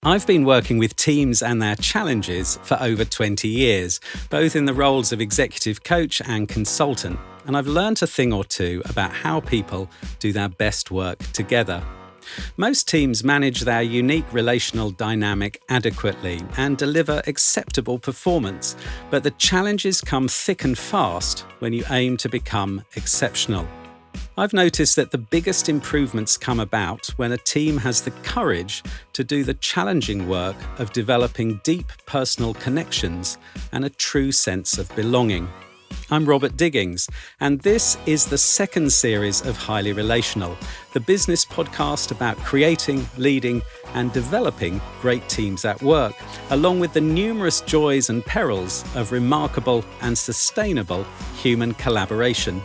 I've been working with teams and their challenges for over 20 years, both in the roles of executive coach and consultant, and I've learned a thing or two about how people do their best work together. Most teams manage their unique relational dynamic adequately and deliver acceptable performance, but the challenges come thick and fast when you aim to become exceptional. I've noticed that the biggest improvements come about when a team has the courage to do the challenging work of developing deep personal connections and a true sense of belonging. I'm Robert Diggins, and this is the second series of Highly Relational, the business podcast about creating, leading, and developing great teams at work, along with the numerous joys and perils of remarkable and sustainable human collaboration.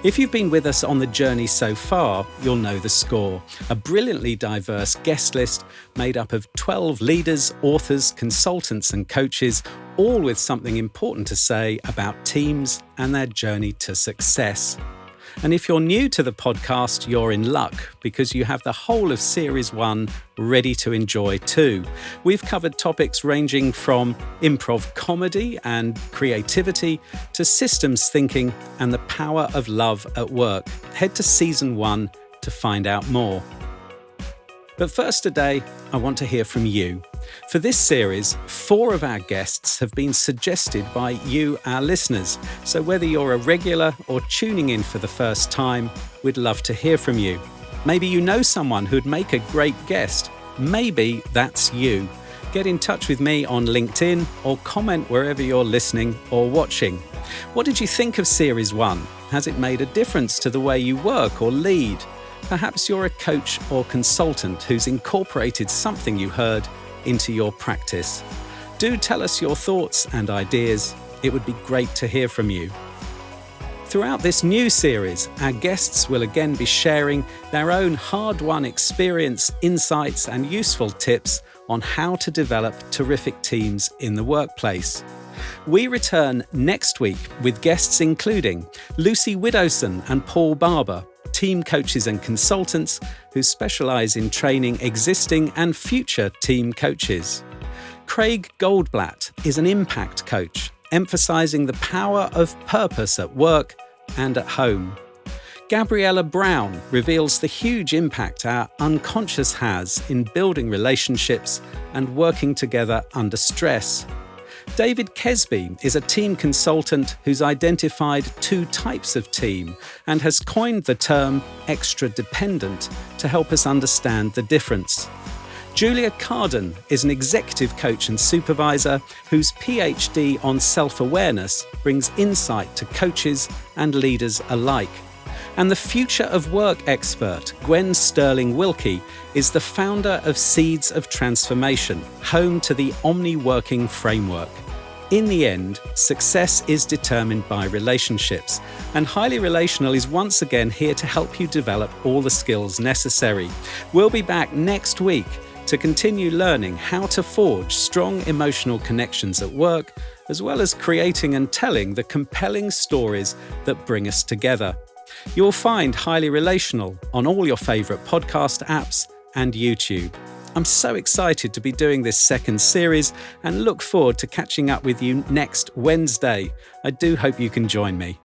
If you've been with us on the journey so far, you'll know the score. A brilliantly diverse guest list made up of 12 leaders, authors, consultants and coaches, all with something important to say about teams and their journey to success. And if you're new to the podcast, you're in luck because you have the whole of Series 1 ready to enjoy too. We've covered topics ranging from improv comedy and creativity to systems thinking and the power of love at work. Head to Season 1 to find out more. But first today, I want to hear from you. For this series, 4 of our guests have been suggested by you, our listeners. So whether you're a regular or tuning in for the first time, we'd love to hear from you. Maybe you know someone who'd make a great guest. Maybe that's you. Get in touch with me on LinkedIn or comment wherever you're listening or watching. What did you think of Series 1? Has it made a difference to the way you work or lead? Perhaps you're a coach or consultant who's incorporated something you heard into your practice. Do tell us your thoughts and ideas. It would be great to hear from you. Throughout this new series, our guests will again be sharing their own hard-won experience, insights and useful tips on how to develop terrific teams in the workplace. We return next week with guests including Lucy WIDDOWSON and Paul Barbour, team coaches and consultants who specialise in training existing and future team coaches. Craig GOLDBLATT is an impact coach, emphasising the power of purpose at work and at home. GABRIELLA BRAUN reveals the huge impact our unconscious has in building relationships and working together under stress. David KESBY is a team consultant who's identified 2 types of team and has coined the term extra-dependant to help us understand the difference. Julia CARDEN is an executive coach and supervisor whose PhD on self-awareness brings insight to coaches and leaders alike. And the future of work expert, GWEN STIRLIng WILKIE, is the founder of Seeds of Transformation, home to the Omni-Working framework. In the end, success is determined by relationships, and Highly Relational is once again here to help you develop all the skills necessary. We'll be back next week to continue learning how to forge strong emotional connections at work, as well as creating and telling the compelling stories that bring us together. You'll find Highly Relational on all your favourite podcast apps and YouTube. I'm so excited to be doing this second series and look forward to catching up with you next Wednesday. I do hope you can join me.